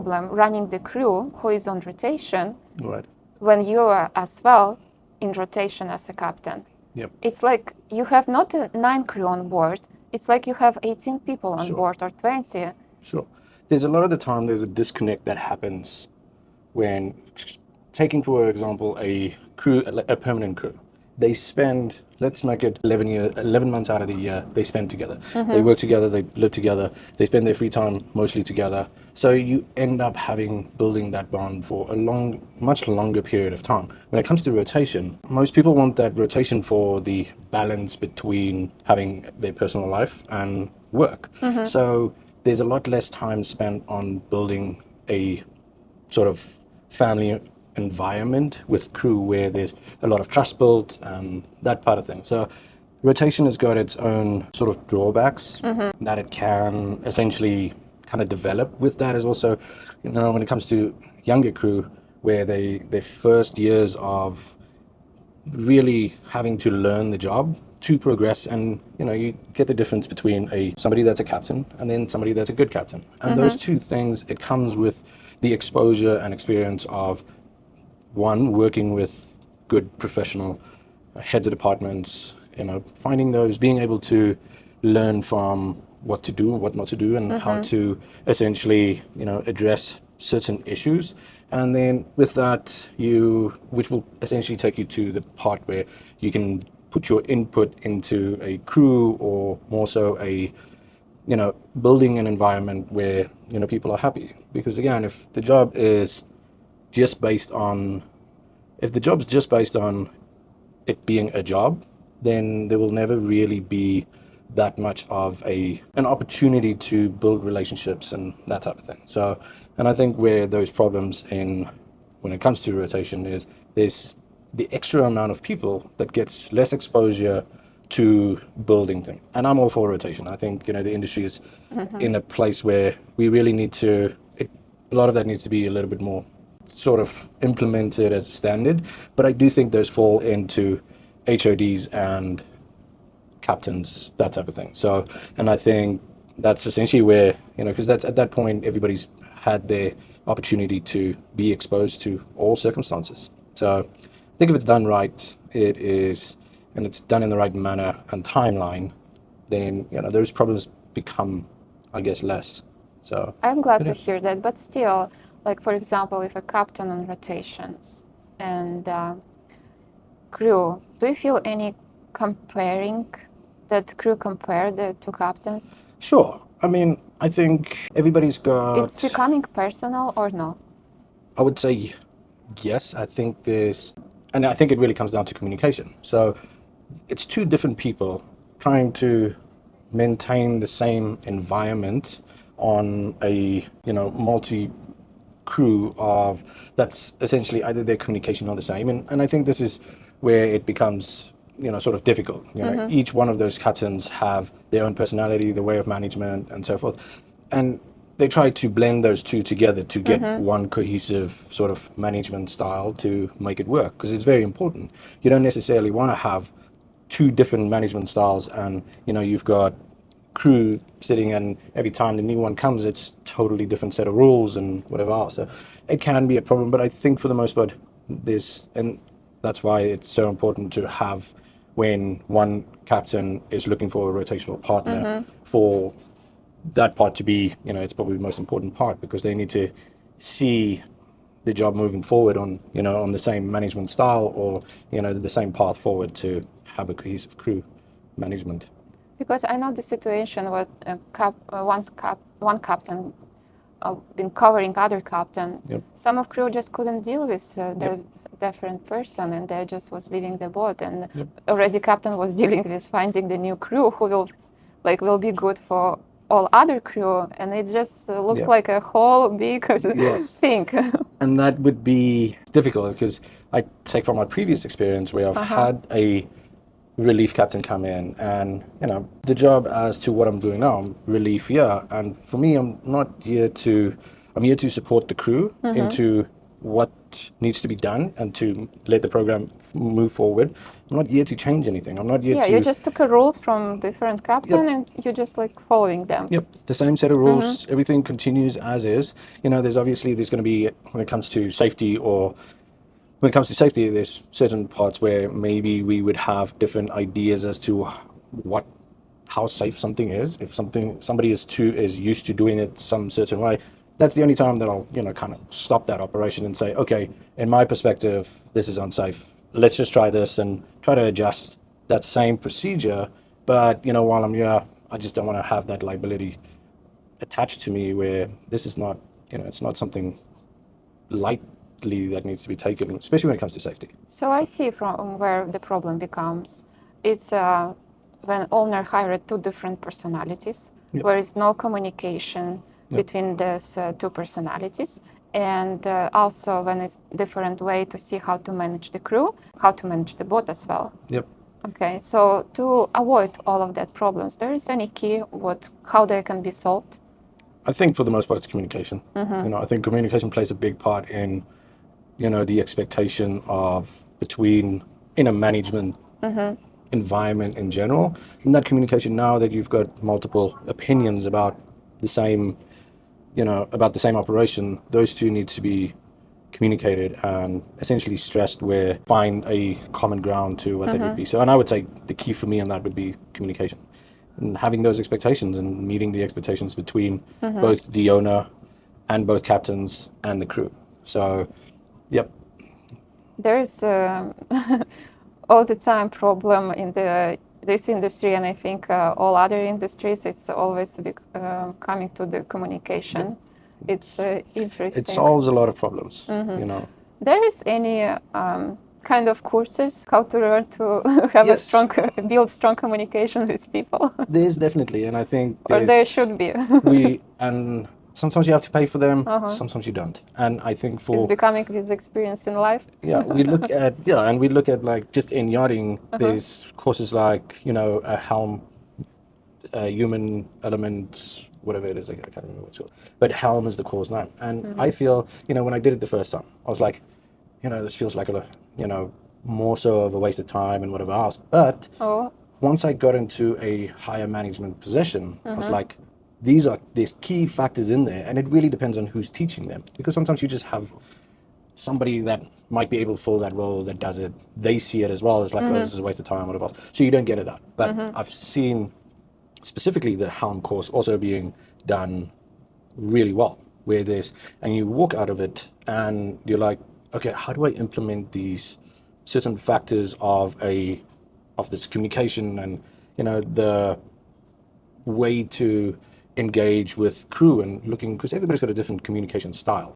problem running the crew who is on rotation Right. when you are as well in rotation as a captain. Yep. It's like you have not 9 crew on board. It's like you have 18 people on Sure. board or 20. Sure. There's a lot of the time there's a disconnect that happens when taking, for example, a crew, a permanent crew. They spend, let's make it 11 months out of the year, they spend together. They work together, they live together, they spend their free time mostly together. So you end up building that bond for a much longer period of time. When it comes to rotation, most people want that rotation for the balance between having their personal life and work. So there's a lot less time spent on building a sort of family environment with crew where there's a lot of trust built, that part of thing. So rotation has got its own sort of drawbacks that it can essentially kind of develop. With that is also, when it comes to younger crew, where their first years of really having to learn the job to progress, and you get the difference between somebody that's a captain and then somebody that's a good captain, and those two things, it comes with the exposure and experience of one, working with good professional heads of departments, finding those, being able to learn from what to do and what not to do, and how to essentially address certain issues. And then with that, which will essentially take you to the part where you can put your input into a crew, or more so building an environment where people are happy. Because again, if the job's just based on it being a job, then there will never really be that much of an opportunity to build relationships and that type of thing. So, and I think where those problems when it comes to rotation is there's the extra amount of people that gets less exposure to building things. And I'm all for rotation. I think the industry is in a place where we really need to. A lot of that needs to be a little bit more sort of implemented as a standard. But I do think those fall into HODs and captains, that type of thing. So, and I think that's essentially where because that's at that point everybody's had their opportunity to be exposed to all circumstances. So I think if it's done right, it is, and it's done in the right manner and timeline, then those problems become, I guess, less. So I'm glad to hear that, but still, like for example, if a captain on rotations and crew, do you feel any comparing that crew compare the two captains? Sure. I mean, I think everybody's got. It's becoming personal or no? I would say yes. I think it really comes down to communication. So it's two different people trying to maintain the same environment on a multi crew of that's essentially either their communication not the same, and I think this is where it becomes sort of difficult. Each one of those captains have their own personality, the way of management, and so forth, and they try to blend those two together to get one cohesive sort of management style to make it work, because it's very important. You don't necessarily want to have two different management styles, and you've got crew sitting, and every time the new one comes, it's totally different set of rules and whatever else. So it can be a problem, but I think for the most part, and that's why it's so important to have, when one captain is looking for a rotational partner, for that part to be, it's probably the most important part, because they need to see the job moving forward on the same management style, or the same path forward to have a cohesive crew management. Because I know the situation where one captain been covering other captain. Yep. Some of crew just couldn't deal with the different person, and they just was leaving the boat, and already captain was dealing with finding the new crew who will be good for all other crew, and it just looks like a whole big thing. And that would be difficult, because I take from my previous experience where I've had a relief captain come in, and the job as to what I'm doing now, I'm relief, and for me, I'm here to support the crew into what needs to be done and to let the program move forward. I'm not here to change anything. I'm not here Yeah, to. you just took a rules from different captain Yep. and you just like following them. Yep, the same set of rules. Everything continues as is. There's going to be, when it comes to safety, there's certain parts where maybe we would have different ideas as to how safe something is. If somebody is used to doing it some certain way, that's the only time that I'll kind of stop that operation and say, okay, in my perspective, this is unsafe. Let's just try this and try to adjust that same procedure. But while I'm here, I just don't want to have that liability attached to me where this is not, it's not something lightly that needs to be taken, especially when it comes to safety. So I see from where the problem becomes. It's when owner hired two different personalities, Yep. where is no communication between these two personalities. And also when it's different way to see how to manage the crew, how to manage the boat as well. Yep. Okay, so to avoid all of that problems, there is any key how they can be solved? I think for the most part it's communication. I think communication plays a big part in, the expectation of in a management environment in general. And that communication, now that you've got multiple opinions about the same operation, those two need to be communicated and essentially stressed where find a common ground to what that would be. So, and I would say the key for me on that would be communication and having those expectations and meeting the expectations between both the owner and both captains and the crew. So, yep. There is all the time problem in this industry, and I think all other industries. It's always coming to the communication. It's interesting. It solves a lot of problems. There is any kind of courses how to learn to have Yes. build strong communication with people? There's definitely, and I think Or there should be. and sometimes you have to pay for them, sometimes you don't. And I think It's becoming this experience in life. we look at like just in yachting, there's courses like, a helm, human element, whatever it is, I can't remember what it's called. But helm is the course name. And I feel, when I did it the first time, I was like, this feels like more so of a waste of time and whatever else. But once I got into a higher management position, I was like, there's key factors in there, and it really depends on who's teaching them. Because sometimes you just have somebody that might be able to fill that role that does it. They see it as well as like, oh, this is a waste of time, whatever else. So you don't get it out. But I've seen specifically the helm course also being done really well, and you walk out of it and you're like, okay, how do I implement these certain factors of this communication and the way to engage with crew and because everybody's got a different communication style.